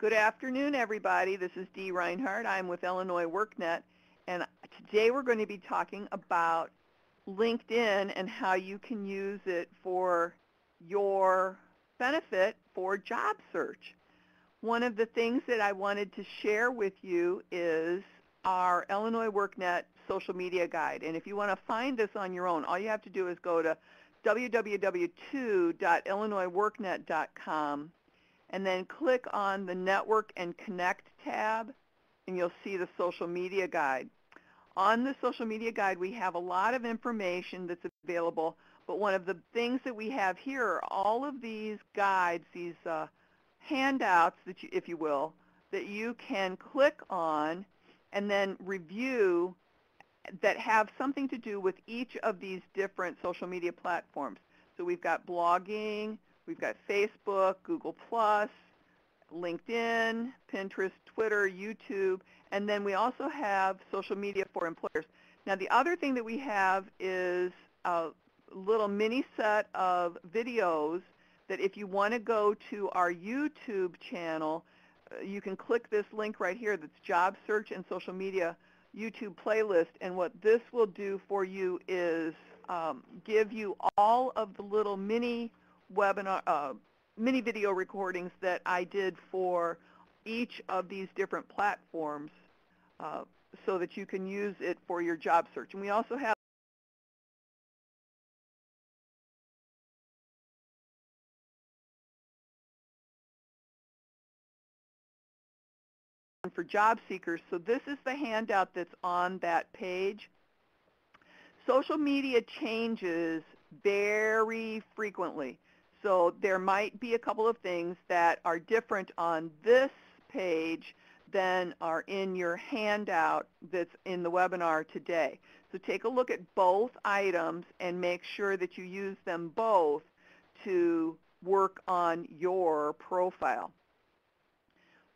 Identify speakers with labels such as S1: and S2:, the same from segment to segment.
S1: Good afternoon, everybody. This is Dee Reinhardt. I'm with Illinois WorkNet, and today we're going to be talking about LinkedIn and how you can use it for your benefit for job search. One of the things that I wanted to share with you is our Illinois WorkNet social media guide. And if you want to find this on your own, all you have to do is go to www.illinoisworknet.com and then click on the Network and Connect tab, and you'll see the social media guide. On the social media guide, we have a lot of information that's available, but one of the things that we have here are all of these guides, these handouts, that you, if you will, that you can click on and then review that have something to do with each of these different social media platforms. So we've got blogging, we've got Facebook, Google+, LinkedIn, Pinterest, Twitter, YouTube, and then we also have social media for employers. Now the other thing that we have is a little mini set of videos that if you want to go to our YouTube channel, you can click this link right here that's Job Search and Social Media YouTube playlist, and what this will do for you is give you all of the little mini webinar, mini video recordings that I did for each of these different platforms so that you can use it for your job search. And we also have for job seekers. So this is the handout that's on that page. Social media changes very frequently. So there might be a couple of things that are different on this page than are in your handout that's in the webinar today. So take a look at both items and make sure that you use them both to work on your profile.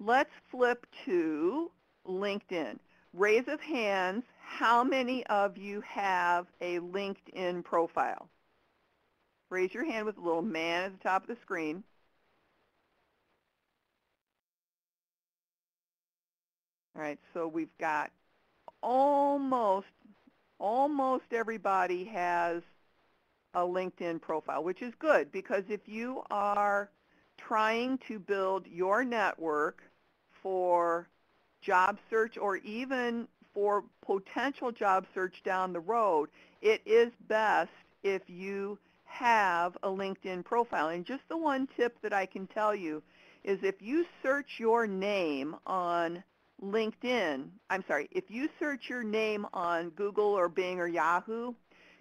S1: Let's flip to LinkedIn. Raise of hands, how many of you have a LinkedIn profile? Raise your hand with the little man at the top of the screen. All right, so we've got almost everybody has a LinkedIn profile, which is good because if you are trying to build your network for job search or even for potential job search down the road, it is best if you have a LinkedIn profile. And just the one tip that I can tell you is if you search your name on LinkedIn, if you search your name on Google or Bing or Yahoo,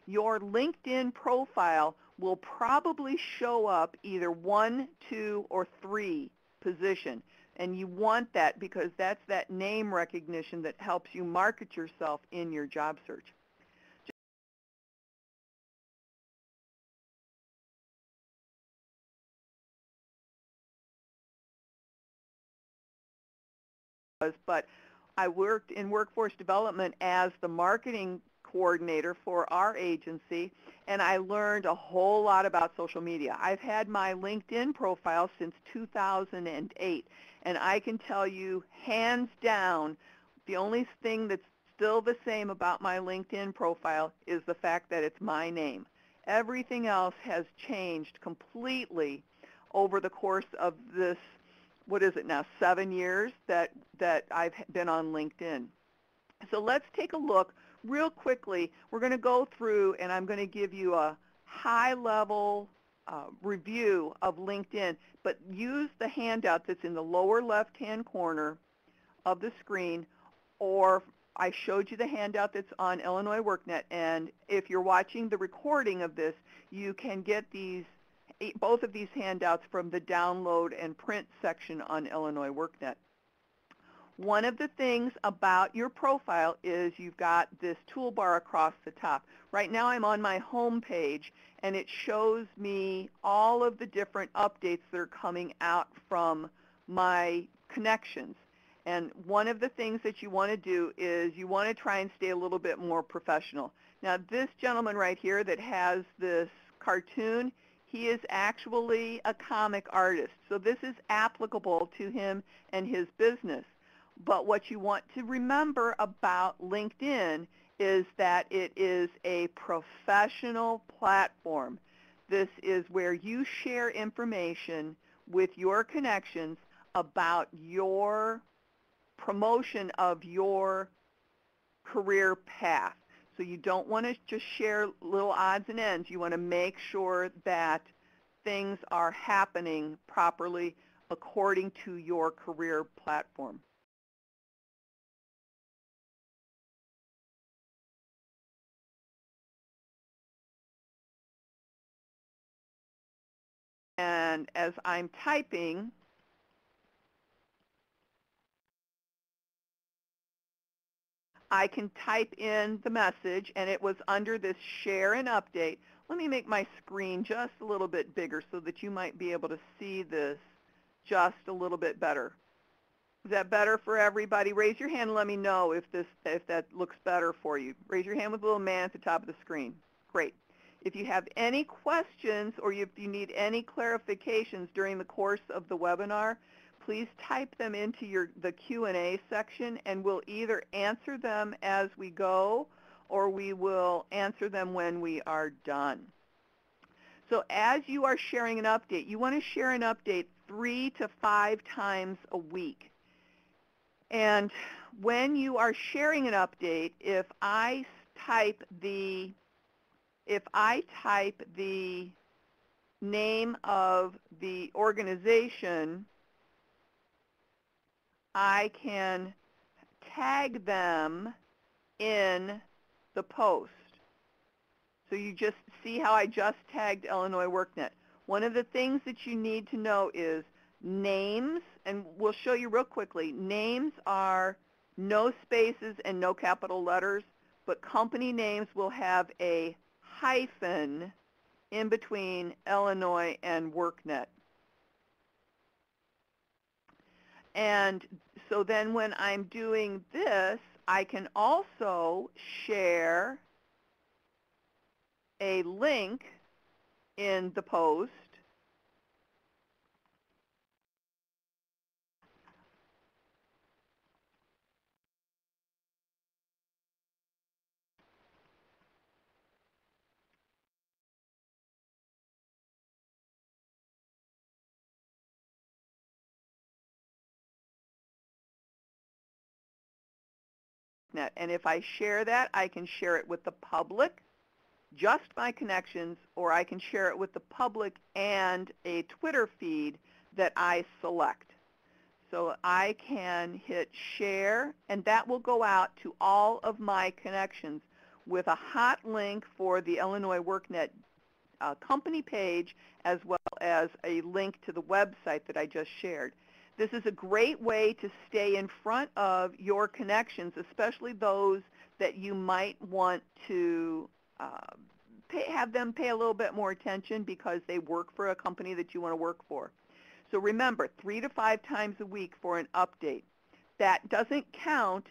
S1: your LinkedIn profile will probably show up either 1, 2, or 3 position. And you want that because that's that name recognition that helps you market yourself in your job search. But I worked in workforce development as the marketing coordinator for our agency, and I learned a whole lot about social media. I've had my LinkedIn profile since 2008, and I can tell you hands down the only thing that's still the same about my LinkedIn profile is the fact that it's my name. Everything else has changed completely over the course of this, what is it now, 7 years that I've been on LinkedIn. So let's take a look real quickly. We're going to go through and I'm going to give you a high-level review of LinkedIn, but use the handout that's in the lower left-hand corner of the screen, or I showed you the handout that's on Illinois WorkNet, and if you're watching the recording of this, you can get both of these handouts from the download and print section on Illinois WorkNet. One of the things about your profile is you've got this toolbar across the top. Right now I'm on my home page, and it shows me all of the different updates that are coming out from my connections. And one of the things that you want to do is you want to try and stay a little bit more professional. Now this gentleman right here that has this cartoon, He is actually a comic artist, so this is applicable to him and his business. But what you want to remember about LinkedIn is that it is a professional platform. This is where you share information with your connections about your promotion of your career path. So you don't want to just share little odds and ends. You want to make sure that things are happening properly according to your career platform. And as I'm typing, I can type in the message, and it was under this share and update. Let me make my screen just a little bit bigger so that you might be able to see this just a little bit better. Is that better for everybody? Raise your hand and let me know if that looks better for you. Raise your hand with the little man at the top of the screen. Great. If you have any questions or if you need any clarifications during the course of the webinar, please type them into the Q&A section, and we'll either answer them as we go or we will answer them when we are done. So as you are sharing an update, you want to share an update 3 to 5 times a week. And when you are sharing an update, if I type the name of the organization, I can tag them in the post. So you just see how I just tagged Illinois WorkNet. One of the things that you need to know is names, and we'll show you real quickly. Names are no spaces and no capital letters, but company names will have a hyphen in between Illinois and WorkNet. And so then when I'm doing this, I can also share a link in the post. And if I share that, I can share it with the public, just my connections, or I can share it with the public and a Twitter feed that I select. So I can hit share, and that will go out to all of my connections with a hot link for the Illinois WorkNet company page, as well as a link to the website that I just shared. This is a great way to stay in front of your connections, especially those that you might want to have them pay a little bit more attention because they work for a company that you want to work for. So remember, 3 to 5 times a week for an update. That doesn't count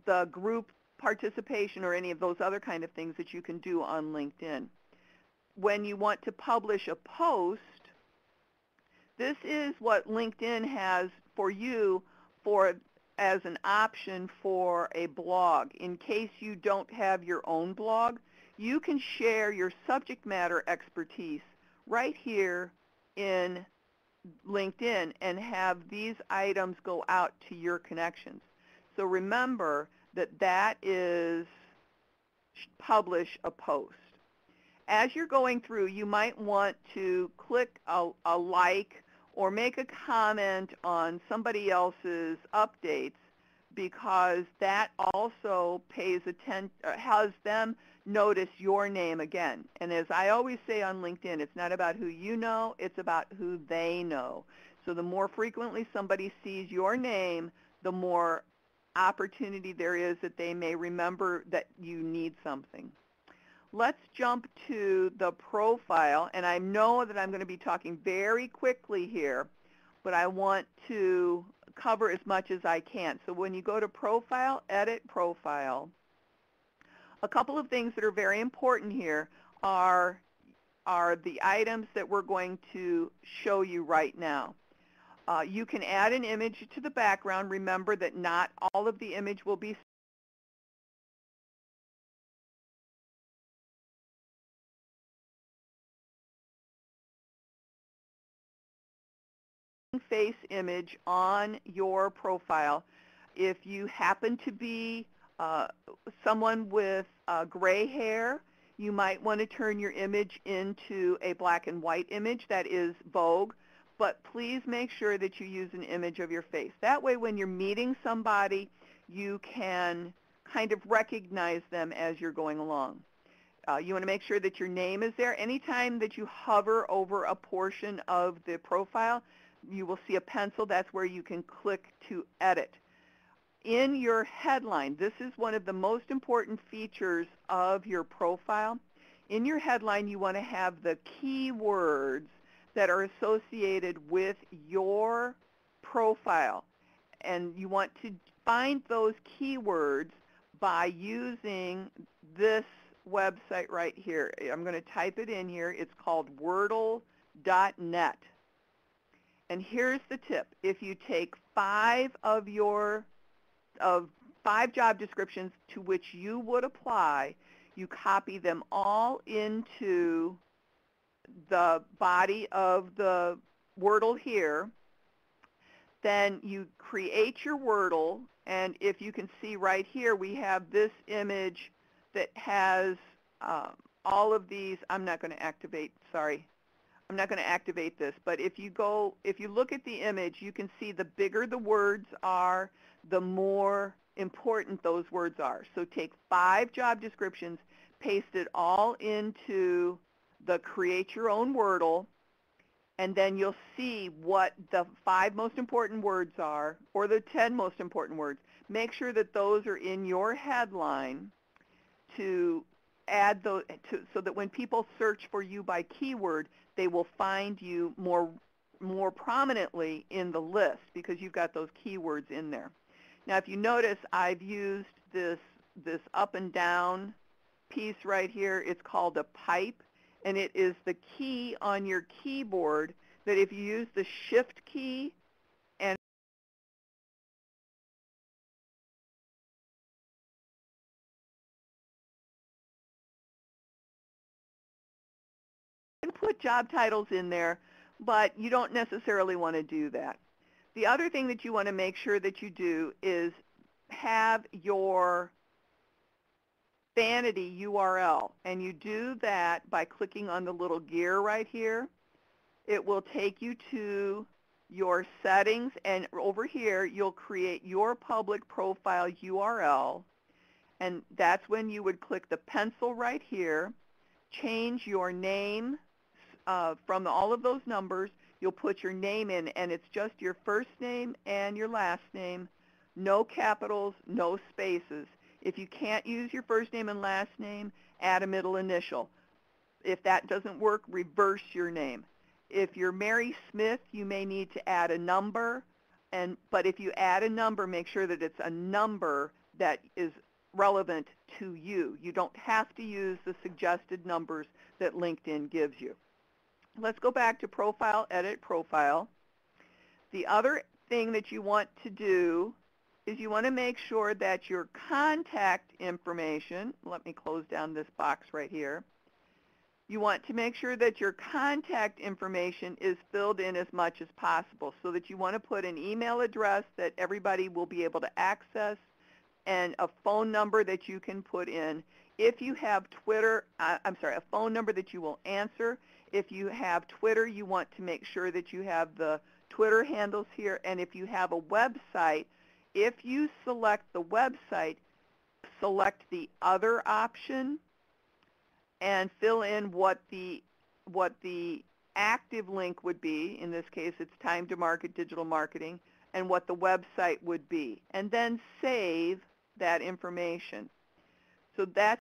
S1: the group participation or any of those other kind of things that you can do on LinkedIn. When you want to publish a post, this is what LinkedIn has for you as an option for a blog. In case you don't have your own blog, you can share your subject matter expertise right here in LinkedIn and have these items go out to your connections. So remember that that is publish a post. As you're going through, you might want to click a like or make a comment on somebody else's updates, because that also pays attention, has them notice your name again. And as I always say on LinkedIn, it's not about who you know, it's about who they know. So the more frequently somebody sees your name, the more opportunity there is that they may remember that you need something. Let's jump to the profile, and I know that I'm going to be talking very quickly here, but I want to cover as much as I can. So when you go to profile, edit profile, a couple of things that are very important here are are the items that we're going to show you right now. You can add an image to the background. Remember that not all of the image will be face image on your profile. If you happen to be someone with gray hair, you might want to turn your image into a black and white image. That is vogue. But please make sure that you use an image of your face. That way when you're meeting somebody, you can kind of recognize them as you're going along. You want to make sure that your name is there. Anytime that you hover over a portion of the profile, you will see a pencil. That's where you can click to edit. In your headline, this is one of the most important features of your profile. In your headline, you want to have the keywords that are associated with your profile. And you want to find those keywords by using this website right here. I'm going to type it in here. It's called Wordle.net. And here's the tip. If you take 5 job descriptions to which you would apply, you copy them all into the body of the Wordle here. Then you create your Wordle, and if you can see right here, we have this image that has all of these. I'm not going to activate, sorry. I'm not going to activate this, but if you look at the image, you can see the bigger the words are, the more important those words are. So take 5 job descriptions, paste it all into the Create Your Own Wordle, and then you'll see what the 5 most important words are, or the 10 most important words. Make sure that those are in your headline to add those, so that when people search for you by keyword, they will find you more prominently in the list because you've got those keywords in there. Now, if you notice, I've used this up and down piece right here. It's called a pipe, and it is the key on your keyboard that if you use the Shift key and put job titles in there, but you don't necessarily want to do that. The other thing that you want to make sure that you do is have your vanity URL, and you do that by clicking on the little gear right here. It will take you to your settings, and over here you'll create your public profile URL, and that's when you would click the pencil right here, change your name from all of those numbers. You'll put your name in, and it's just your first name and your last name, no capitals, no spaces. If you can't use your first name and last name, add a middle initial. If that doesn't work, reverse your name. If you're Mary Smith, you may need to add a number, but if you add a number, make sure that it's a number that is relevant to you. You don't have to use the suggested numbers that LinkedIn gives you. Let's go back to Profile, Edit Profile. The other thing that you want to do is you want to make sure that your contact information, let me close down this box right here. You want to make sure that your contact information is filled in as much as possible, so that you want to put an email address that everybody will be able to access and a phone number that you can put in. If you have Twitter, a phone number that you will answer. If you have Twitter, you want to make sure that you have the Twitter handles here. And if you have a website, if you select the website, select the other option and fill in what the active link would be. In this case, it's Time to Market Digital Marketing, and what the website would be. And then save that information. So that's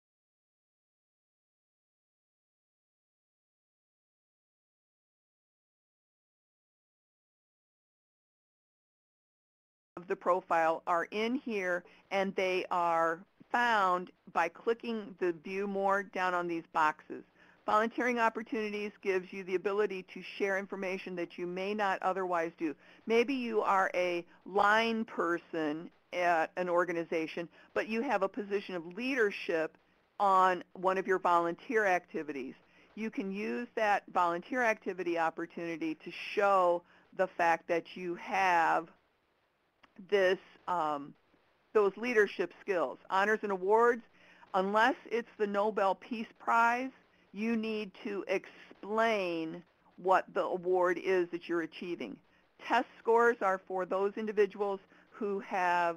S1: of the profile are in here, and they are found by clicking the View More down on these boxes. Volunteering opportunities gives you the ability to share information that you may not otherwise do. Maybe you are a line person at an organization, but you have a position of leadership on one of your volunteer activities. You can use that volunteer activity opportunity to show the fact that you have this those leadership skills. Honors and awards, unless it's the Nobel Peace Prize, you need to explain what the award is that you're achieving. Test scores are for those individuals who have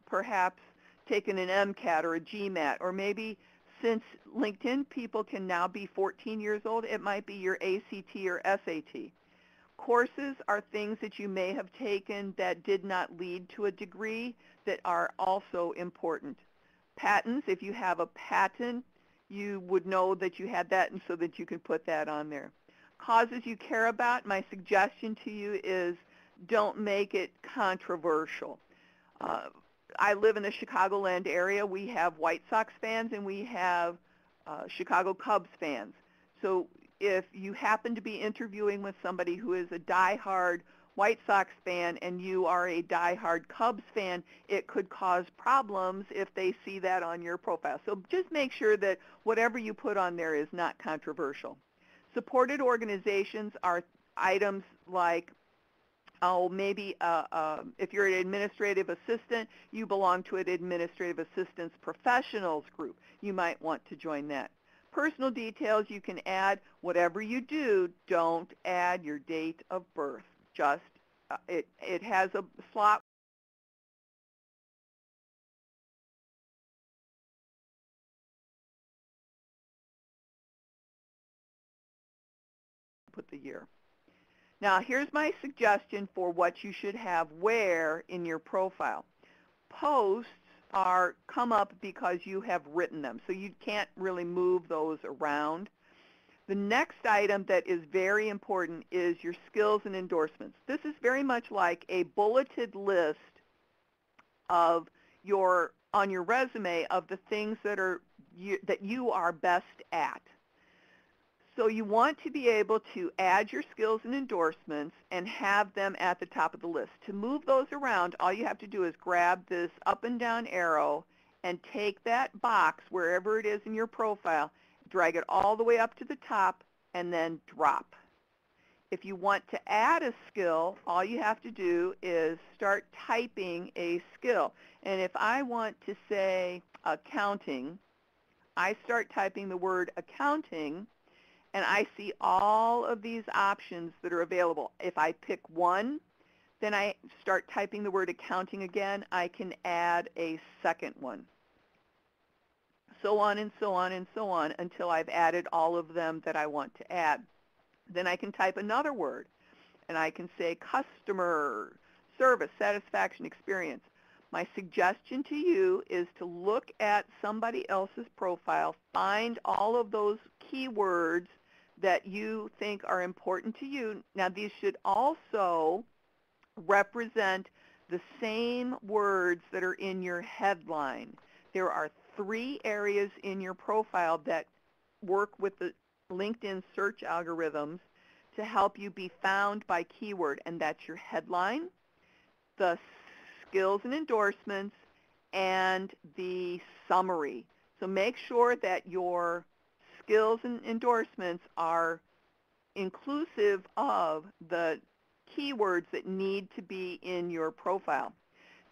S1: perhaps taken an MCAT or a GMAT, or maybe since LinkedIn people can now be 14 years old, it might be your ACT or SAT. Courses are things that you may have taken that did not lead to a degree that are also important. Patents, if you have a patent, you would know that you had that and so that you can put that on there. Causes you care about, my suggestion to you is don't make it controversial. I live in the Chicagoland area. We have White Sox fans and we have Chicago Cubs fans. So if you happen to be interviewing with somebody who is a diehard White Sox fan and you are a diehard Cubs fan, it could cause problems if they see that on your profile. So just make sure that whatever you put on there is not controversial. Supported organizations are items like, oh, maybe if you're an administrative assistant, you belong to an administrative assistants professionals group. You might want to join that. Personal details, you can add whatever you do. Don't add your date of birth. Just, it has a slot. Put the year. Now, here's my suggestion for what you should have where in your profile. Posts come up because you have written them, so you can't really move those around. The next item that is very important is your skills and endorsements. This is very much like a bulleted list of on your resume of the things that you are best at. So you want to be able to add your skills and endorsements and have them at the top of the list. To move those around, all you have to do is grab this up and down arrow and take that box wherever it is in your profile, drag it all the way up to the top, and then drop. If you want to add a skill, all you have to do is start typing a skill. And if I want to say accounting, I start typing the word accounting, and I see all of these options that are available. If I pick one, then I start typing the word accounting again. I can add a second one. So on and so on and so on until I've added all of them that I want to add. Then I can type another word, and I can say customer service, satisfaction, experience. My suggestion to you is to look at somebody else's profile, find all of those keywords that you think are important to you. Now, these should also represent the same words that are in your headline. There are 3 areas in your profile that work with the LinkedIn search algorithms to help you be found by keyword, and that's your headline, the skills and endorsements, and the summary. So make sure that your skills and endorsements are inclusive of the keywords that need to be in your profile.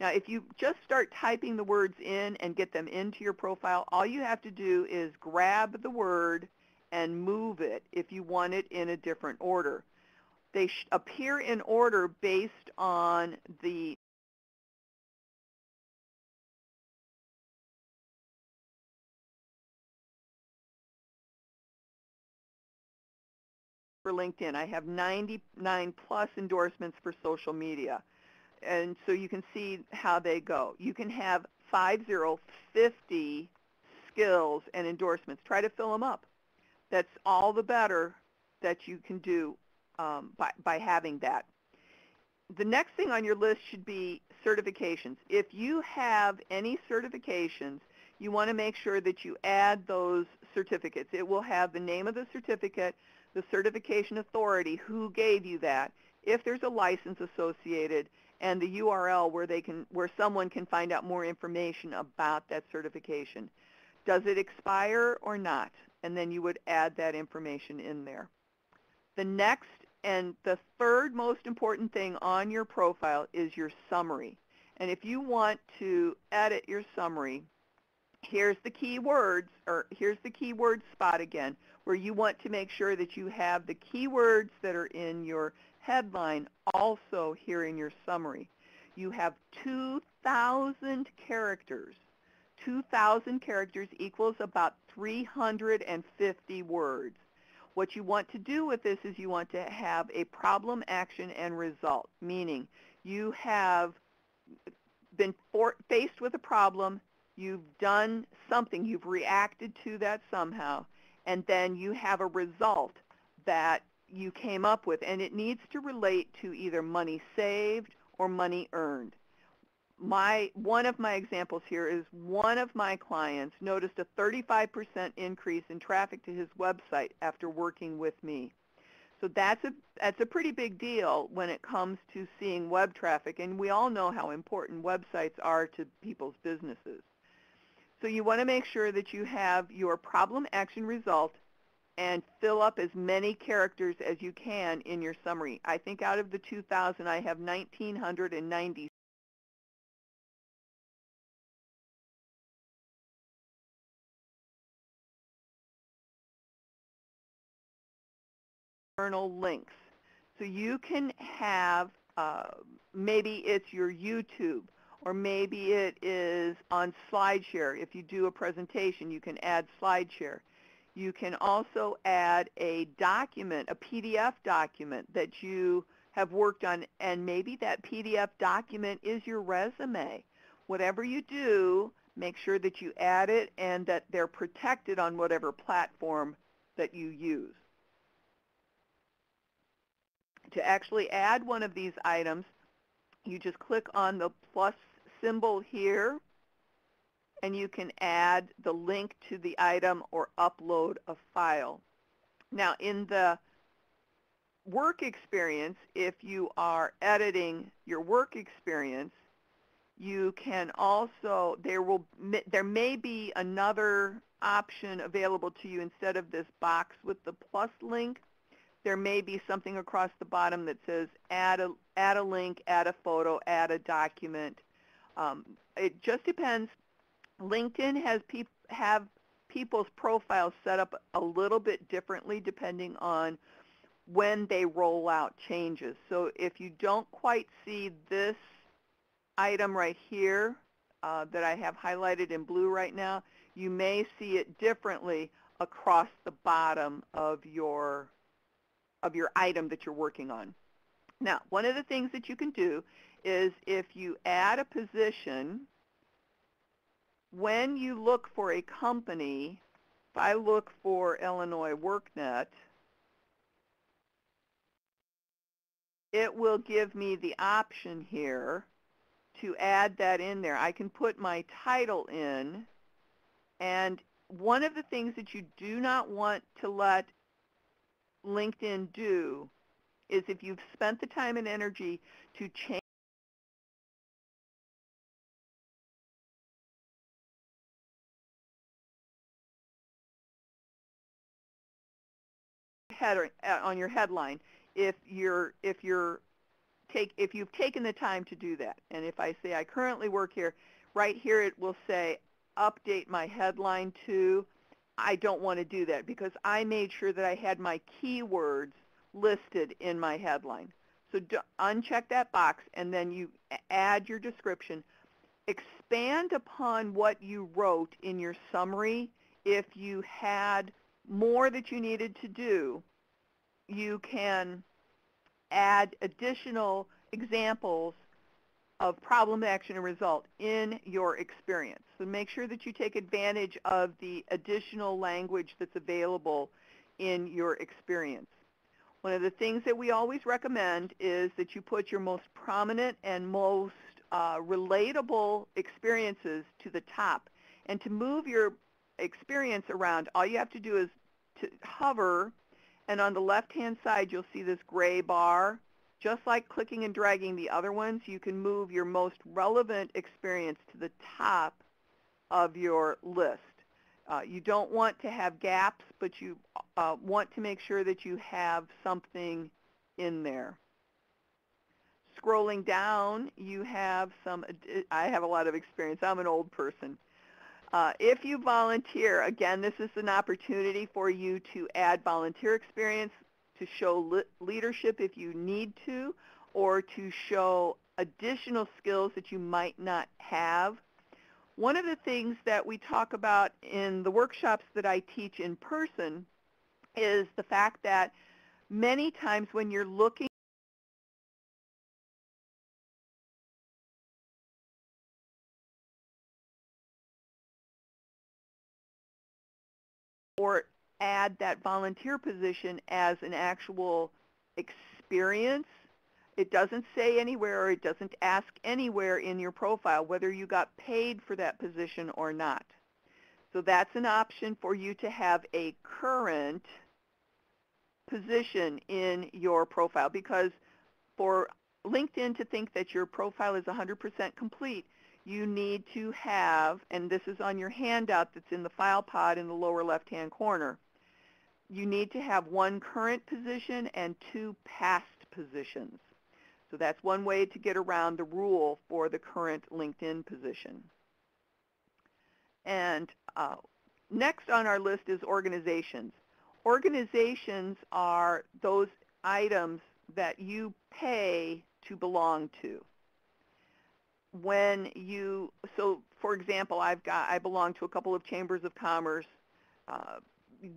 S1: Now, if you just start typing the words in and get them into your profile, all you have to do is grab the word and move it if you want it in a different order. They appear in order based on the for LinkedIn. I have 99 plus endorsements for social media. And so you can see how they go. You can have 50 skills and endorsements. Try to fill them up. That's all the better that you can do by having that. The next thing on your list should be certifications. If you have any certifications, you want to make sure that you add those certificates. It will have the name of the certificate, the certification authority, who gave you that, if there's a license associated, and the URL where someone can find out more information about that certification. Does it expire or not? And then you would add that information in there. The next and the third most important thing on your profile is your summary. And if you want to edit your summary, here's the keywords, or here's the keyword spot again, where you want to make sure that you have the keywords that are in your headline also here in your summary. You have 2,000 characters. 2,000 characters equals about 350 words. What you want to do with this is you want to have a problem, action, and result, meaning you have been faced with a problem, you've done something, you've reacted to that somehow, and then you have a result that you came up with, and it needs to relate to either money saved or money earned. One of my examples here is one of my clients noticed a 35% increase in traffic to his website after working with me. So that's a pretty big deal when it comes to seeing web traffic, and we all know how important websites are to people's businesses. So you want to make sure that you have your problem, action, result, and fill up as many characters as you can in your summary. I think out of the 2,000, I have 1,990 external links. So you can have, maybe it's your YouTube, or maybe it is on SlideShare. If you do a presentation, you can add SlideShare. You can also add a document, a PDF document that you have worked on, and maybe that PDF document is your resume. Whatever you do, make sure that you add it and that they're protected on whatever platform that you use. To actually add one of these items, you just click on the plus symbol here, and you can add the link to the item or upload a file. Now, in the work experience, if you are editing your work experience, you can also, there may be another option available to you instead of this box with the plus link. There may be something across the bottom that says add a link, add a photo, add a document. It just depends. LinkedIn have people's profiles set up a little bit differently depending on when they roll out changes. So if you don't quite see this item right here that I have highlighted in blue right now, you may see it differently across the bottom of your item that you're working on. Now, one of the things that you can do is if you add a position, when you look for a company, if I look for Illinois WorkNet, it will give me the option here to add that in there. I can put my title in, and one of the things that you do not want to let LinkedIn do is if you've spent the time and energy to change header on your headline, if you've taken the time to do that. And if I say I currently work here, right here it will say update my headline to. I don't want to do that because I made sure that I had my keywords listed in my headline. So uncheck that box, and then you add your description. Expand upon what you wrote in your summary. If you had more that you needed to do, you can add additional examples of problem, action, and result in your experience. So make sure that you take advantage of the additional language that's available in your experience. One of the things that we always recommend is that you put your most prominent and most relatable experiences to the top. And to move your experience around, all you have to do is to hover, and on the left-hand side you'll see this gray bar. Just like clicking and dragging the other ones, you can move your most relevant experience to the top of your list. You don't want to have gaps, but you want to make sure that you have something in there. Scrolling down, you have some, I have a lot of experience. I'm an old person. If you volunteer, again, this is an opportunity for you to add volunteer experience, to show leadership if you need to, or to show additional skills that you might not have. One of the things that we talk about in the workshops that I teach in person is the fact that many times when you're looking or add that volunteer position as an actual experience, it doesn't say anywhere or it doesn't ask anywhere in your profile whether you got paid for that position or not. So that's an option for you to have a current position in your profile, because for LinkedIn to think that your profile is 100% complete, you need to have, and this is on your handout that's in the file pod in the lower left-hand corner, you need to have one current position and 2 past positions. So that's one way to get around the rule for the current LinkedIn position. And next on our list is organizations. Organizations are those items that you pay to belong to. When you, so for example, I belong to a couple of chambers of commerce.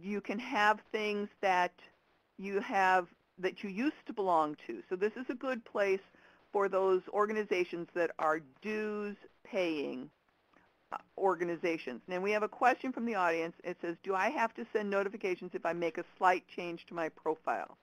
S1: You can have things that you used to belong to. So this is a good place for those organizations that are dues paying organizations. And we have a question from the audience. It says, do I have to send notifications if I make a slight change to my profile?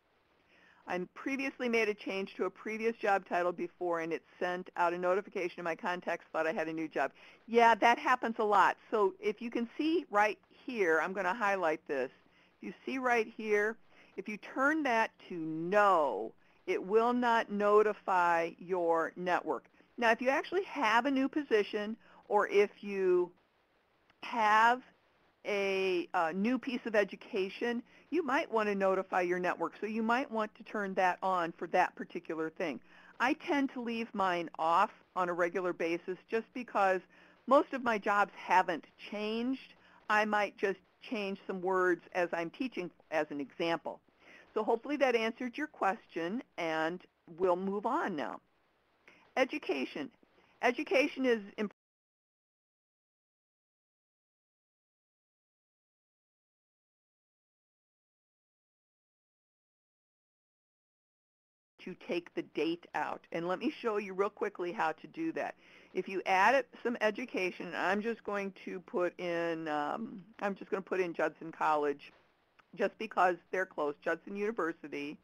S1: I previously made a change to a previous job title before, and it sent out a notification to my contacts, thought I had a new job. Yeah, that happens a lot. So if you can see right here, I'm going to highlight this. If you see right here, if you turn that to no, it will not notify your network. Now, if you actually have a new position, or if you have a new piece of education, you might want to notify your network. So you might want to turn that on for that particular thing. I tend to leave mine off on a regular basis just because most of my jobs haven't changed. I might just change some words as I'm teaching as an example. So hopefully that answered your question, and we'll move on now. Education. Education is important to take the date out. And let me show you real quickly how to do that. If you add some education, I'm just going to put in Judson College, just because they're close, Judson University.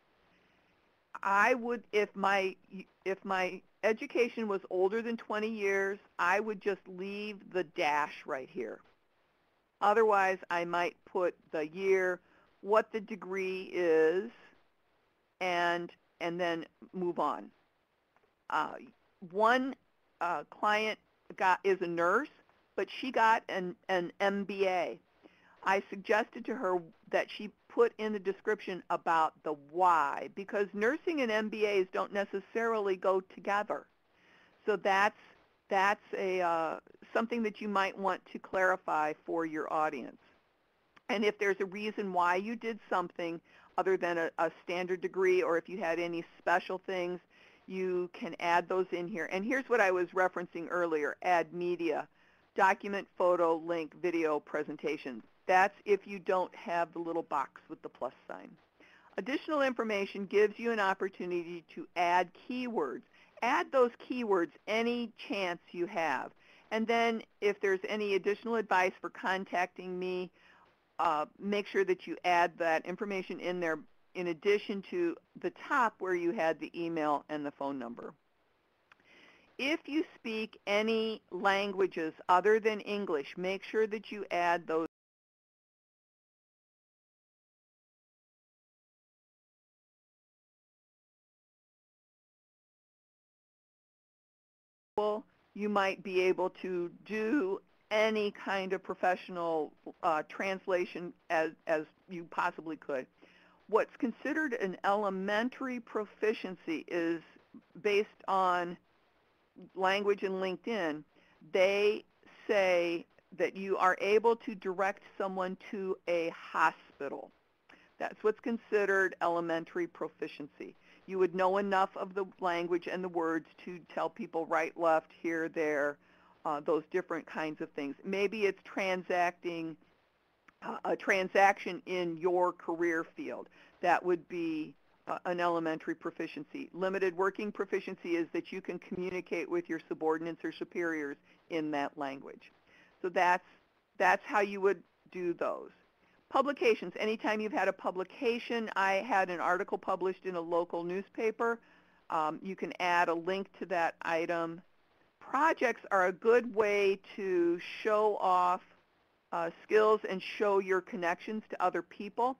S1: I would, if my education was older than 20 years, I would just leave the dash right here. Otherwise, I might put the year, what the degree is, and then move on. One client is a nurse, but she got an MBA. I suggested to her that she put in the description about the why, because nursing and MBAs don't necessarily go together. So that's something that you might want to clarify for your audience. And if there's a reason why you did something other than a standard degree, or if you had any special things, you can add those in here. And here's what I was referencing earlier, add media, document, photo, link, video, presentation. That's if you don't have the little box with the plus sign. Additional information gives you an opportunity to add keywords. Add those keywords any chance you have. And then if there's any additional advice for contacting me, make sure that you add that information in there in addition to the top where you had the email and the phone number. If you speak any languages other than English, make sure that you add those you might be able to do any kind of professional translation as you possibly could. What's considered an elementary proficiency is based on language in LinkedIn. They say that you are able to direct someone to a hospital. That's what's considered elementary proficiency. You would know enough of the language and the words to tell people right, left, here, there, those different kinds of things. Maybe it's transacting a transaction in your career field. That would be an elementary proficiency. Limited working proficiency is that you can communicate with your subordinates or superiors in that language. So that's how you would do those. Publications. Anytime you've had a publication, I had an article published in a local newspaper. You can add a link to that item. Projects are a good way to show off skills and show your connections to other people.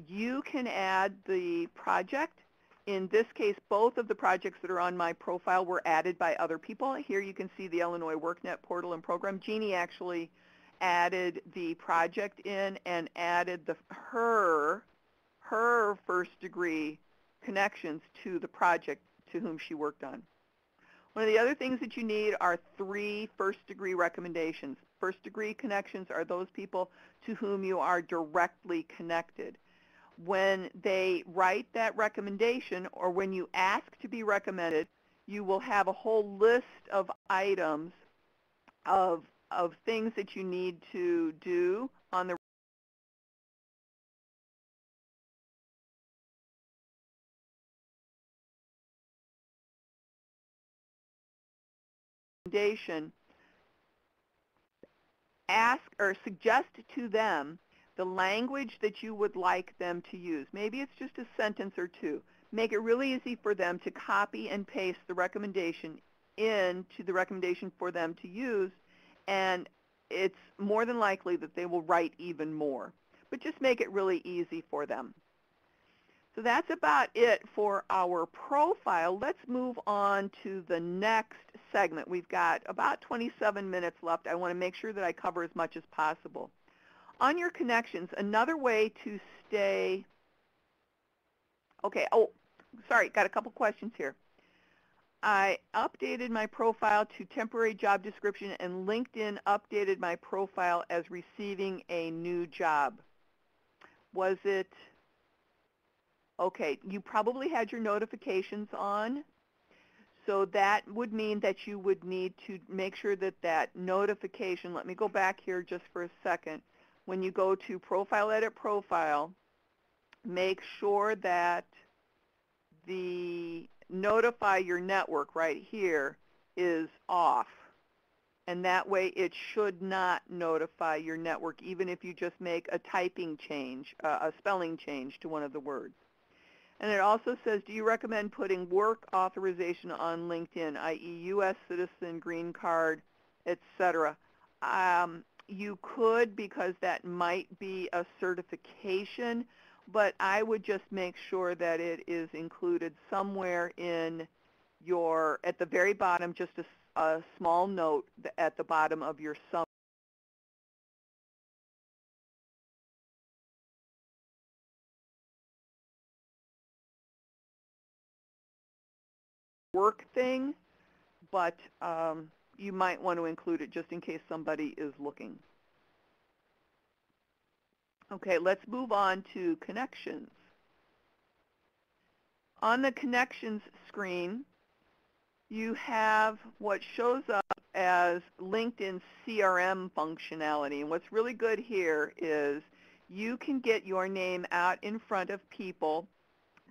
S1: You can add the project. In this case, both of the projects that are on my profile were added by other people. Here you can see the Illinois WorkNet portal and program. Jeannie actually added the project in and added her first degree connections to the project to whom she worked on. One of the other things that you need are 3 first-degree recommendations. First-degree connections are those people to whom you are directly connected. When they write that recommendation or when you ask to be recommended, you will have a whole list of items of things that you need to do on the recommendation. Ask or suggest to them the language that you would like them to use. Maybe it's just a sentence or two. Make it really easy for them to copy and paste the recommendation into the recommendation for them to use, and it's more than likely that they will write even more. But just make it really easy for them. So that's about it for our profile. Let's move on to the next segment. We've got about 27 minutes left. I want to make sure that I cover as much as possible. On your connections, another way to stay, okay, oh, sorry, got a couple questions here. I updated my profile to temporary job description, and LinkedIn updated my profile as receiving a new job. Was it, okay, you probably had your notifications on, so that would mean that you would need to make sure that that notification, let me go back here just for a second. When you go to Profile, Edit Profile, make sure that the Notify Your Network right here is off. And that way it should not notify your network, even if you just make a typing change, a spelling change to one of the words. And it also says, do you recommend putting work authorization on LinkedIn, i.e. U.S. citizen, green card, etc.? You could, because that might be a certification, but I would just make sure that it is included somewhere in your, at the very bottom, just a small note at the bottom of your summary. Work thing, but you might want to include it just in case somebody is looking. Okay, let's move on to connections. On the connections screen, you have what shows up as LinkedIn CRM functionality. And what's really good here is you can get your name out in front of people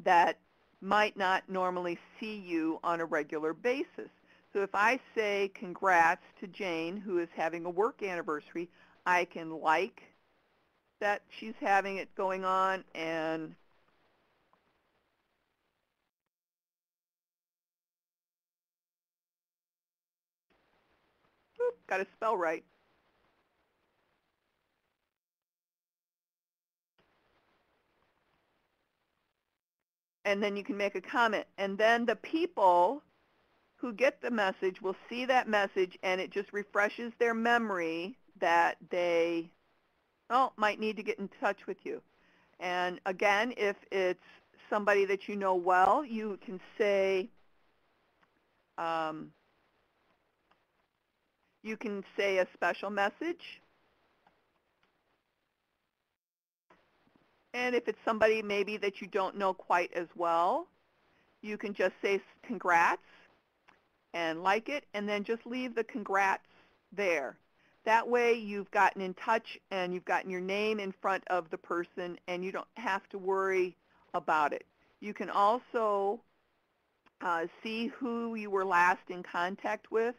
S1: that might not normally see you on a regular basis. So if I say congrats to Jane, who is having a work anniversary, I can like that she's having it going on, and got to spell right. And then you can make a comment. And then the people who get the message will see that message, and it just refreshes their memory that they might need to get in touch with you. And again, if it's somebody that you know well, you can say a special message. And if it's somebody maybe that you don't know quite as well, you can just say congrats and like it, and then just leave the congrats there. That way you've gotten in touch and you've gotten your name in front of the person, and you don't have to worry about it. You can also see who you were last in contact with,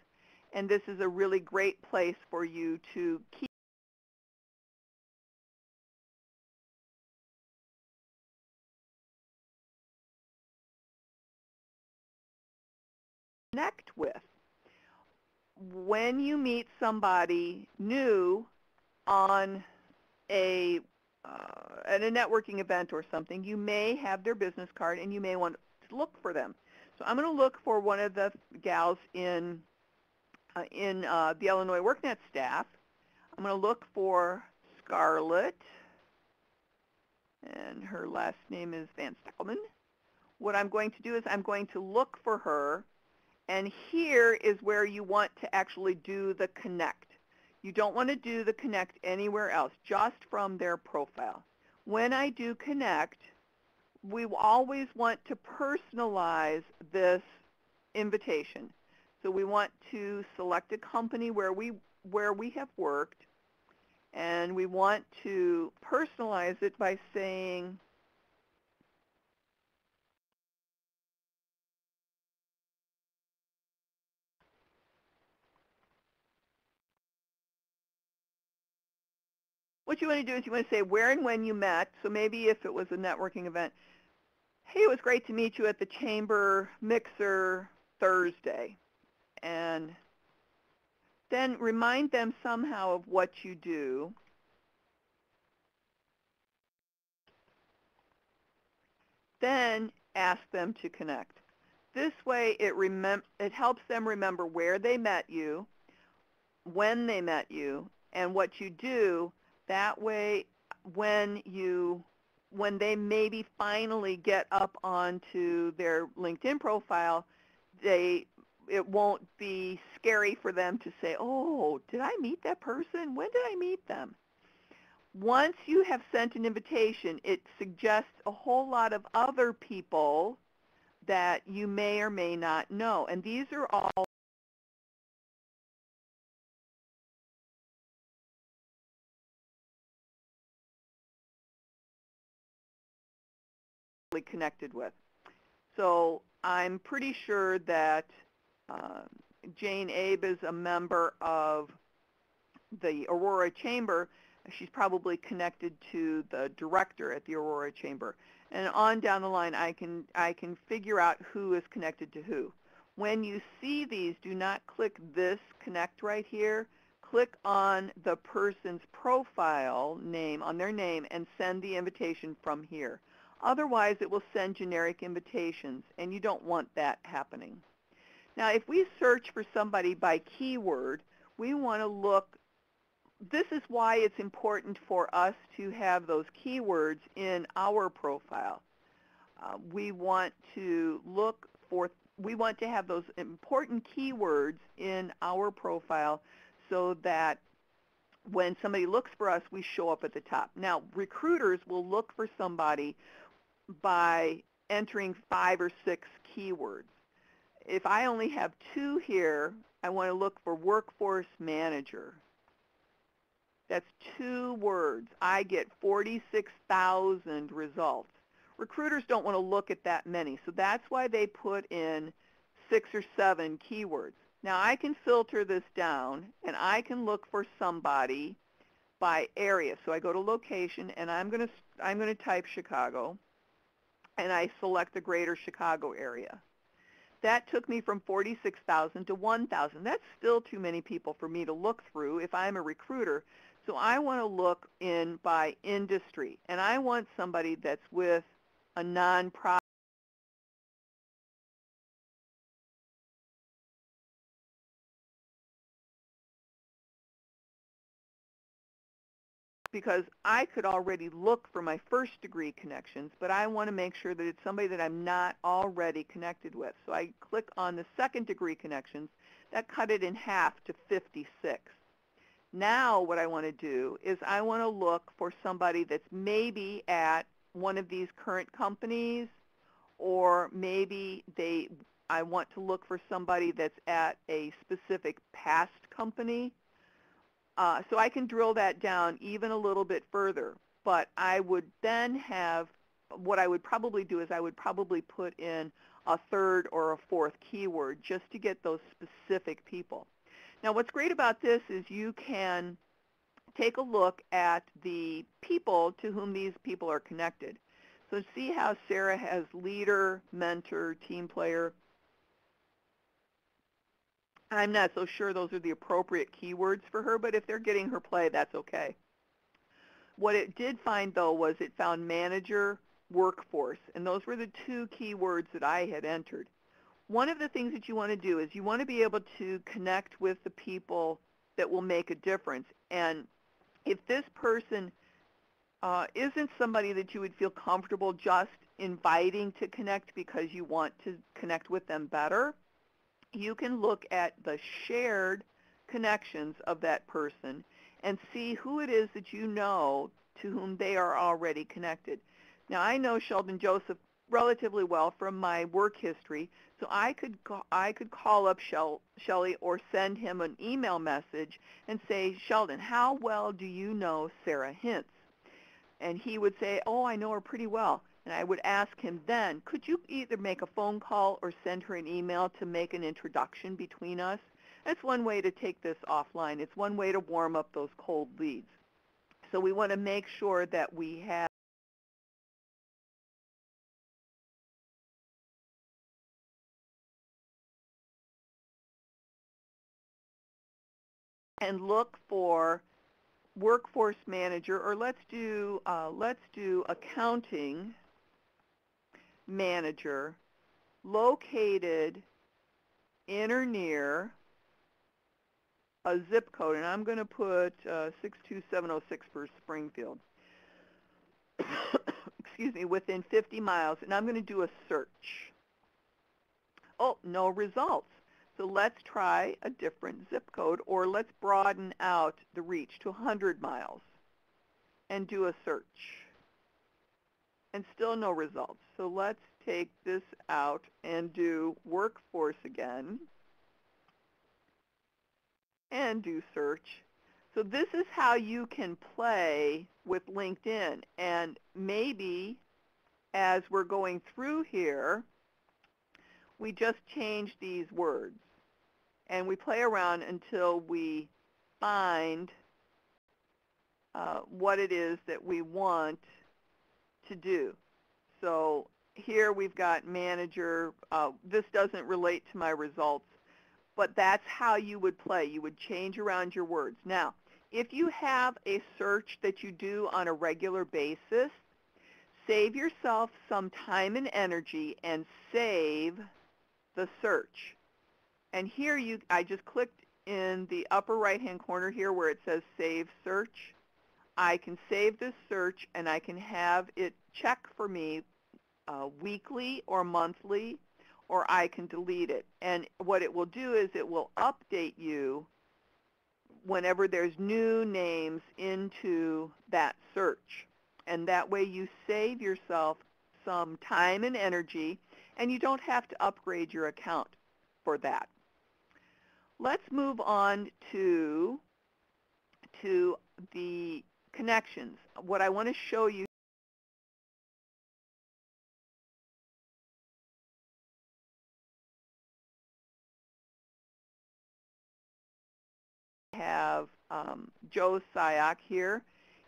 S1: and this is a really great place for you to connect with. When you meet somebody new on at a networking event or something, you may have their business card and you may want to look for them. So I'm going to look for one of the gals in the Illinois WorkNet staff. I'm going to look for Scarlett, and her last name is Van Steckelman. What I'm going to do is I'm going to look for her, and here is where you want to actually do the connect. You don't want to do the connect anywhere else, just from their profile. When I do connect, we always want to personalize this invitation. So we want to select a company where we have worked, and we want to personalize it by saying, what you want to do is you want to say where and when you met. So maybe if it was a networking event, hey, it was great to meet you at the Chamber Mixer Thursday. And then remind them somehow of what you do. Then ask them to connect. This way it helps them remember where they met you, when they met you, and what you do. That way when they maybe finally get up onto their LinkedIn profile, it won't be scary for them to say, oh, did I meet that person? When did I meet them? Once you have sent an invitation, it suggests a whole lot of other people that you may or may not know. And these are all connected with. So I'm pretty sure that Jane Abe is a member of the Aurora Chamber. She's probably connected to the director at the Aurora Chamber. And on down the line, I can figure out who is connected to who. When you see these, do not click this connect right here. Click on the person's profile name, on their name, and send the invitation from here. Otherwise, it will send generic invitations, and you don't want that happening. Now, if we search for somebody by keyword, we want to look. This is why it's important for us to have those keywords in our profile. We want to have those important keywords in our profile so that when somebody looks for us, we show up at the top. Now, recruiters will look for somebody by entering 5 or 6 keywords. If I only have 2 here, I want to look for workforce manager. That's 2 words. I get 46,000 results. Recruiters don't want to look at that many, so that's why they put in 6 or 7 keywords. Now I can filter this down, and I can look for somebody by area. So I go to location, and I'm going to type Chicago, and I select the greater Chicago area. That took me from 46,000 to 1,000. That's still too many people for me to look through if I'm a recruiter. So I want to look in by industry, and I want somebody that's with a nonprofit because I could already look for my first degree connections, but I want to make sure that it's somebody that I'm not already connected with. So I click on the second degree connections. That cut it in half to 56. Now what I want to do is I want to look for somebody that's maybe at one of these current companies, or maybe I want to look for somebody that's at a specific past company. So I can drill that down even a little bit further. But I would then have, what I would probably do is I would probably put in a third or a fourth keyword just to get those specific people. Now what's great about this is you can take a look at the people to whom these people are connected. So see how Sarah has leader, mentor, team player. I'm not so sure those are the appropriate keywords for her, but if they're getting her play, that's okay. What it did find, though, was it found manager, workforce, and those were the two keywords that I had entered. One of the things that you want to do is you want to be able to connect with the people that will make a difference. And if this person isn't somebody that you would feel comfortable just inviting to connect because you want to connect with them better, you can look at the shared connections of that person and see who it is that you know to whom they are already connected. Now, I know Sheldon Joseph relatively well from my work history, so I could call up Shelley or send him an email message and say, Sheldon, how well do you know Sarah Hintz? And he would say, oh, I know her pretty well. And I would ask him then, could you either make a phone call or send her an email to make an introduction between us? That's one way to take this offline. It's one way to warm up those cold leads. So we want to make sure that we have and look for workforce manager, or let's do accounting manager located in or near a zip code, and I'm going to put 62706 for Springfield. Excuse me, within 50 miles, and I'm going to do a search. Oh, no results. So let's try a different zip code, or let's broaden out the reach to 100 miles and do a search. And still no results. So let's take this out and do workforce again and do search. So this is how you can play with LinkedIn. And maybe as we're going through here, we just change these words. And we play around until we find what it is that we want to do. So here we've got manager. This doesn't relate to my results, but that's how you would play. You would change around your words. Now, if you have a search that you do on a regular basis, save yourself some time and energy and save the search. And here I just clicked in the upper right-hand corner here where it says Save Search. I can save this search and I can have it check for me weekly or monthly, or I can delete it. And what it will do is it will update you whenever there's new names into that search. And that way you save yourself some time and energy, and you don't have to upgrade your account for that. Let's move on to the connections. What I want to show you have Joe Syak here.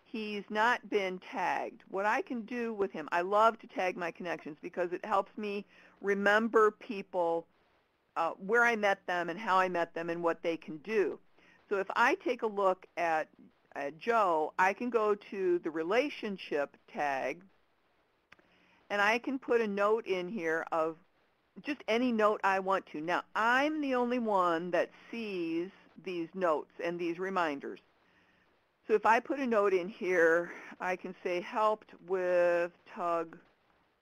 S1: He's not been tagged. What I can do with him, I love to tag my connections because it helps me remember people, where I met them and how I met them and what they can do. So if I take a look at Joe, I can go to the relationship tag and I can put a note in here of just any note I want to. Now, I'm the only one that sees these notes and these reminders. So if I put a note in here, I can say helped with Tug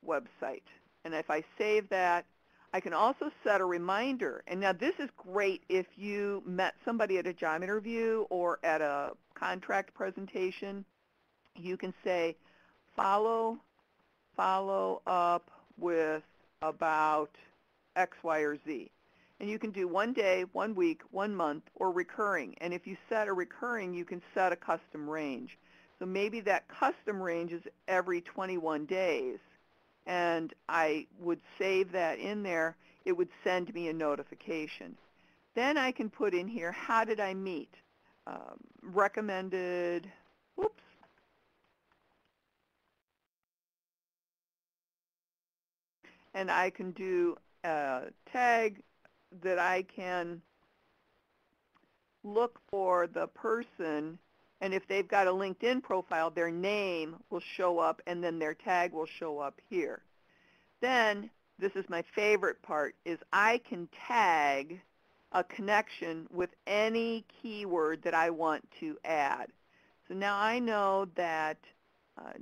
S1: website. And if I save that, I can also set a reminder. And now this is great if you met somebody at a job interview or at a contract presentation. You can say, follow up with about X, Y, or Z. And you can do 1 day, 1 week, 1 month, or recurring. And if you set a recurring, you can set a custom range. So maybe that custom range is every 21 days. And I would save that in there. It would send me a notification. Then I can put in here, how did I meet? Recommended, whoops. And I can do a tag that I can look for the person, and if they've got a LinkedIn profile, their name will show up and then their tag will show up here. Then, this is my favorite part, is I can tag a connection with any keyword that I want to add. So now I know that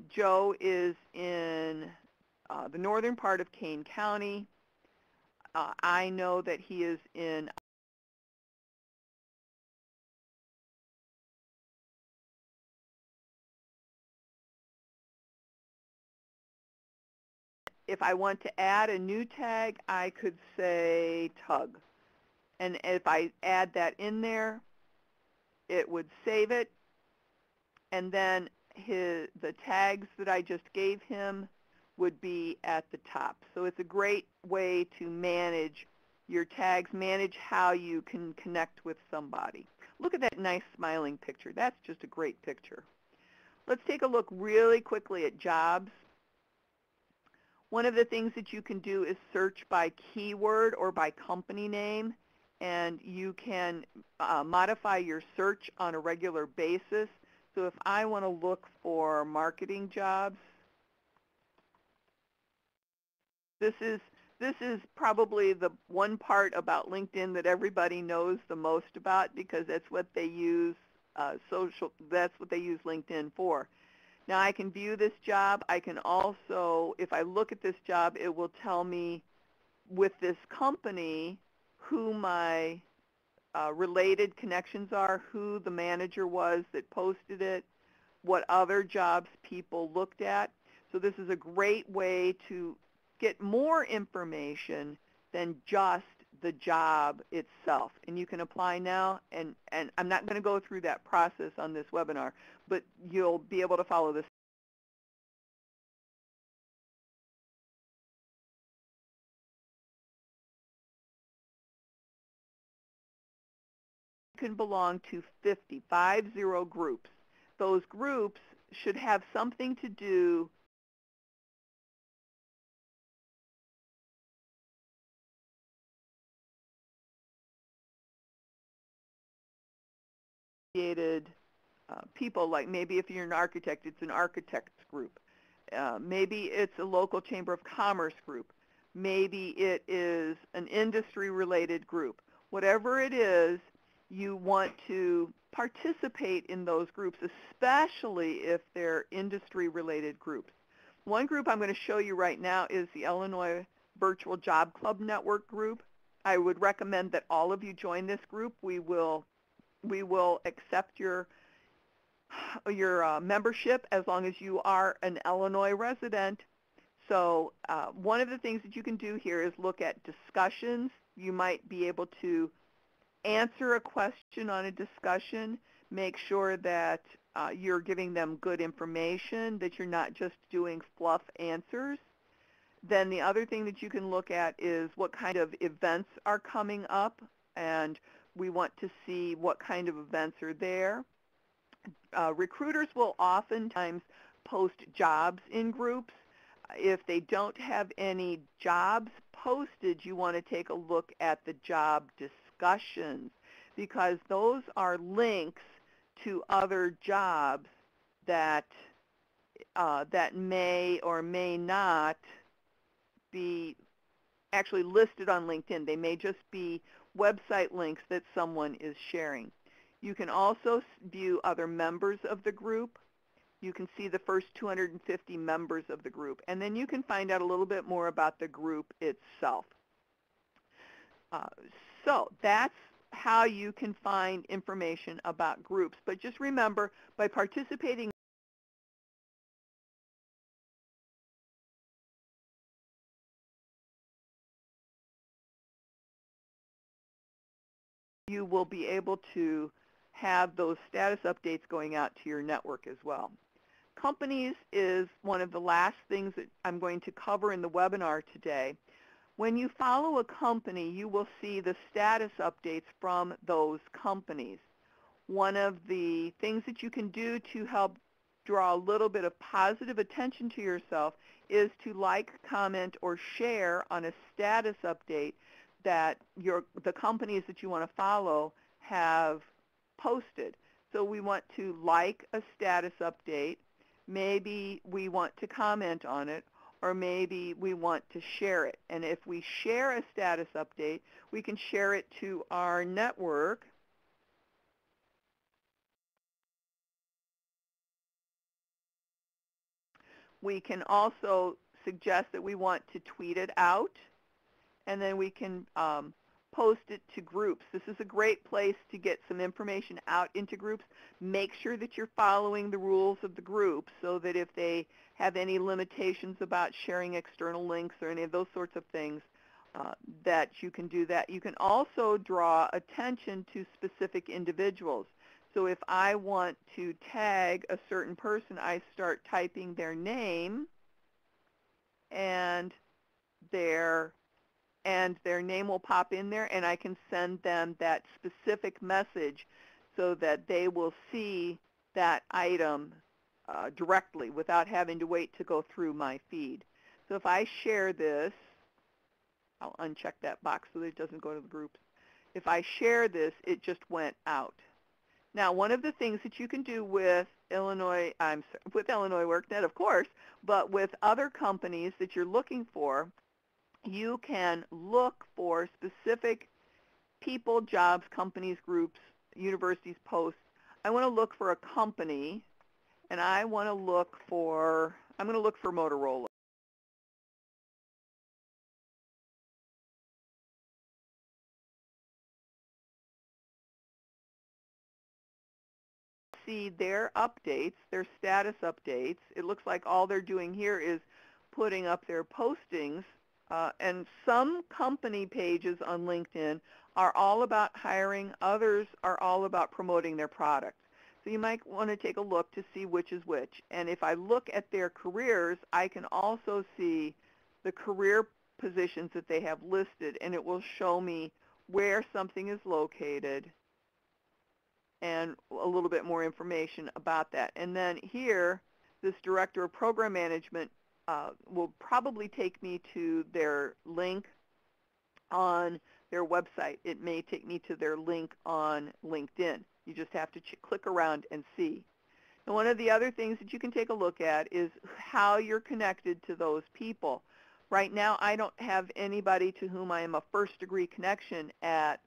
S1: Joe is in the northern part of Kane County. I know that he is in if I want to add a new tag, I could say tug. And if I add that in there, it would save it. And then the tags that I just gave him would be at the top. So it's a great way to manage your tags, manage how you can connect with somebody. Look at that nice smiling picture. That's just a great picture. Let's take a look really quickly at jobs. One of the things that you can do is search by keyword or by company name, and you can modify your search on a regular basis. So if I want to look for marketing jobs, this is probably the one part about LinkedIn that everybody knows the most about, because that's what they use that's what they use LinkedIn for. Now I can view this job. I can also, if I look at this job, it will tell me with this company who my related connections are, who the manager was that posted it, what other jobs people looked at. So this is a great way to get more information than just the job itself. And you can apply now, and I'm not going to go through that process on this webinar, but you'll be able to follow this. You can belong to 50 groups. Those groups should have something to do with people, like maybe if you're an architect, it's an architects group. Maybe it's a local chamber of commerce group. Maybe it is an industry-related group. Whatever it is, you want to participate in those groups, especially if they're industry-related groups. One group I'm going to show you right now is the Illinois Virtual Job Club Network group. I would recommend that all of you join this group. We will accept your membership as long as you are an Illinois resident. So one of the things that you can do here is look at discussions. You might be able to answer a question on a discussion, make sure that you're giving them good information, that you're not just doing fluff answers. Then the other thing that you can look at is what kind of events are coming up, and we want to see what kind of events are there. Recruiters will oftentimes post jobs in groups. If they don't have any jobs posted, you want to take a look at the job discussions, because those are links to other jobs that that may or may not be actually listed on LinkedIn. They may just be website links that someone is sharing. You can also view other members of the group. You can see the first 250 members of the group, and then you can find out a little bit more about the group itself. Uh, so that's how you can find information about groups. But just remember, by participating, you will be able to have those status updates going out to your network as well. Companies is one of the last things that I'm going to cover in the webinar today. When you follow a company, you will see the status updates from those companies. One of the things that you can do to help draw a little bit of positive attention to yourself is to like, comment, or share on a status update that the companies that you want to follow have posted. So we want to like a status update. Maybe we want to comment on it, or maybe we want to share it. And if we share a status update, we can share it to our network. We can also suggest that we want to tweet it out, and then we can post it to groups. This is a great place to get some information out into groups. Make sure that you're following the rules of the group so that if they have any limitations about sharing external links or any of those sorts of things, that you can do that. You can also draw attention to specific individuals. So if I want to tag a certain person, I start typing their name and their name will pop in there, and I can send them that specific message so that they will see that item directly without having to wait to go through my feed. So if I share this, I'll uncheck that box so that it doesn't go to the groups. If I share this, it just went out. Now, one of the things that you can do with Illinois WorkNet, of course, but with other companies that you're looking for, you can look for specific people, jobs, companies, groups, universities, posts. I want to look for a company, and I'm going to look for Motorola. See their updates, their status updates. It looks like all they're doing here is putting up their postings. And some company pages on LinkedIn are all about hiring. Others are all about promoting their products. So you might want to take a look to see which is which. And if I look at their careers, I can also see the career positions that they have listed, and it will show me where something is located and a little bit more information about that. And then here, this Director of Program Management will probably take me to their link on their website. It may take me to their link on LinkedIn. You just have to click around and see. And one of the other things that you can take a look at is how you're connected to those people. Right now, I don't have anybody to whom I am a first-degree connection at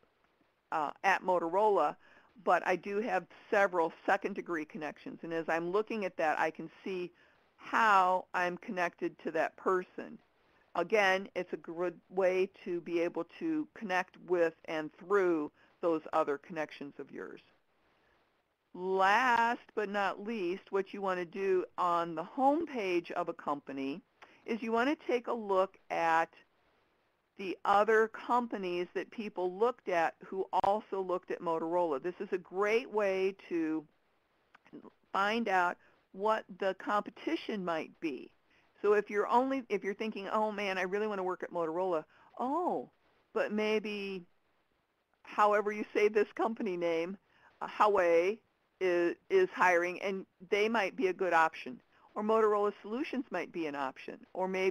S1: Motorola, but I do have several second-degree connections. And as I'm looking at that, I can see how I'm connected to that person. Again, it's a good way to be able to connect with and through those other connections of yours. Last but not least, what you want to do on the home page of a company is you want to take a look at the other companies that people looked at who also looked at Motorola. This is a great way to find out what the competition might be. So if you're thinking, oh man, I really want to work at Motorola, but maybe however you say this company name, Huawei is hiring, and they might be a good option. Or Motorola Solutions might be an option. Or maybe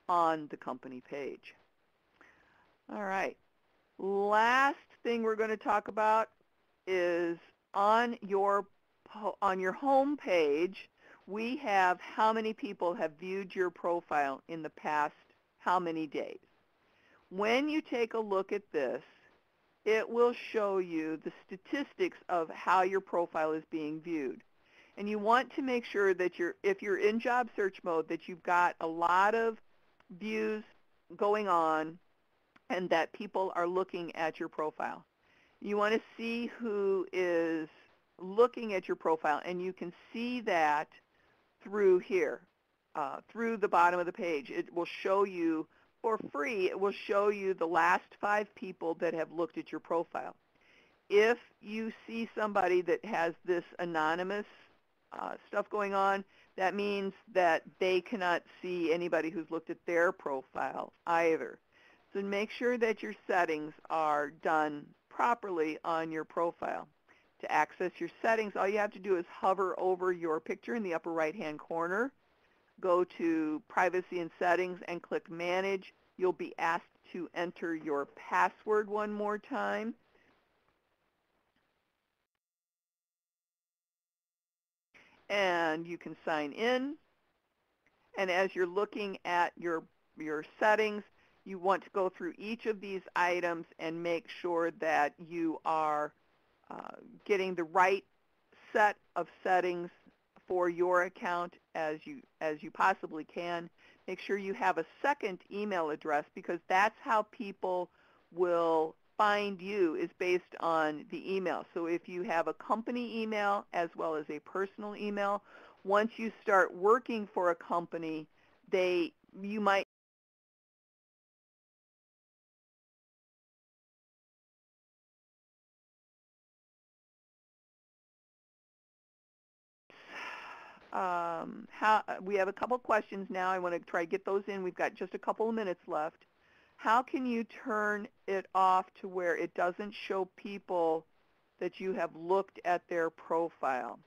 S1: on the company page. All right. Last thing we're going to talk about is on your home page, we have how many people have viewed your profile in the past how many days. When you take a look at this, it will show you the statistics of how your profile is being viewed. And you want to make sure that if you're in job search mode, that you've got a lot of views going on and that people are looking at your profile. You want to see who is looking at your profile, and you can see that through here, through the bottom of the page. It will show you for free. It will show you the last 5 people that have looked at your profile. If you see somebody that has this anonymous stuff going on, that means that they cannot see anybody who's looked at their profile either. So make sure that your settings are done properly on your profile. To access your settings, all you have to do is hover over your picture in the upper right-hand corner, go to Privacy and Settings, and click Manage. You'll be asked to enter your password one more time. And you can sign in. And as you're looking at your settings, you want to go through each of these items and make sure that you are getting the right set of settings for your account as you possibly can. Make sure you have a second email address, because that's how people will find you, is based on the email. So if you have a company email as well as a personal email, once you start working for a company, you might we have a couple questions now. I want to try to get those in. We've got just a couple of minutes left. How can you turn it off to where it doesn't show people that you have looked at their profile?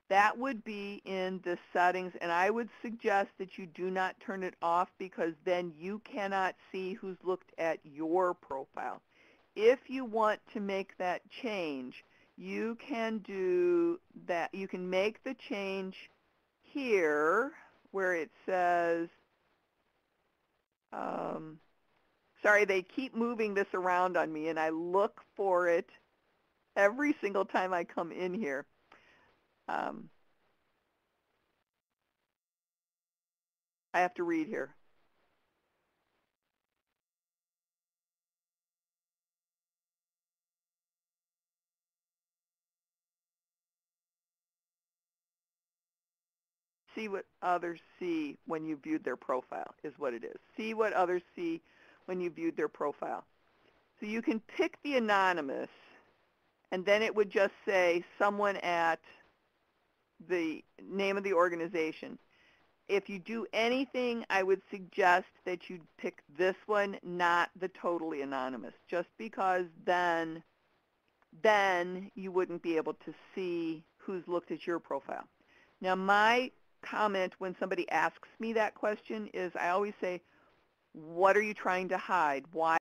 S1: That would be in the settings, and I would suggest that you do not turn it off, because then you cannot see who's looked at your profile. If you want to make that change, you can do that. You can make the change here where it says, sorry, they keep moving this around on me, and I look for it every single time I come in here. I have to read here. See what others see when you viewed their profile is what it is. See what others see when you viewed their profile. So you can pick the anonymous, and then it would just say someone at the name of the organization. If you do anything, I would suggest that you pick this one, not the totally anonymous, just because then you wouldn't be able to see who's looked at your profile. Now, my comment when somebody asks me that question is I always say, what are you trying to hide? Why?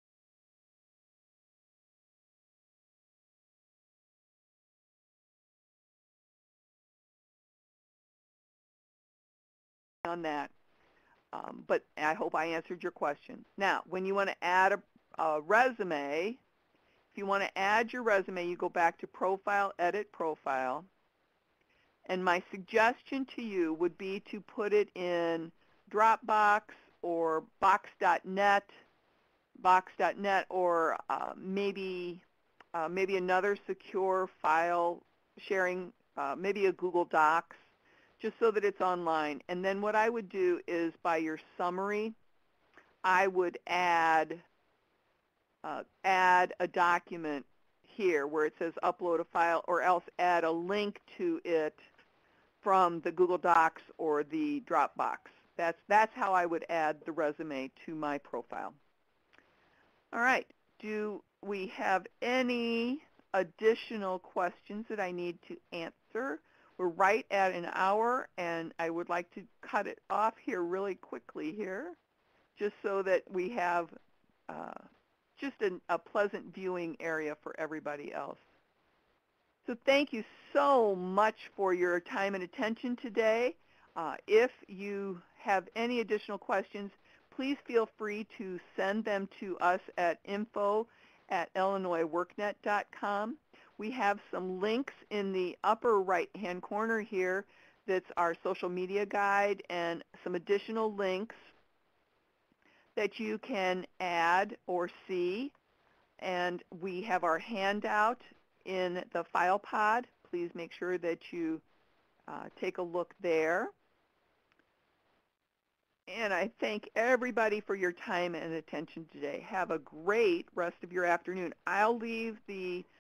S1: On that. But I hope I answered your question. Now, when you want to add a resume, if you want to add your resume, you go back to Profile, Edit Profile. And my suggestion to you would be to put it in Dropbox or Box.net, or maybe another secure file sharing, maybe a Google Docs, just so that it's online. And then what I would do is, by your summary, I would add a document here where it says upload a file, or else add a link to it from the Google Docs or the Dropbox. That's how I would add the resume to my profile. All right. Do we have any additional questions that I need to answer? We're right at an hour, and I would like to cut it off here really quickly here, just so that we have just a pleasant viewing area for everybody else. So thank you so much for your time and attention today. If you have any additional questions, please feel free to send them to us at info@illinoisworknet.com. We have some links in the upper right-hand corner here. That's our social media guide and some additional links that you can add or see. And we have our handout in the file pod. Please make sure that you take a look there. And I thank everybody for your time and attention today. Have a great rest of your afternoon. I'll leave the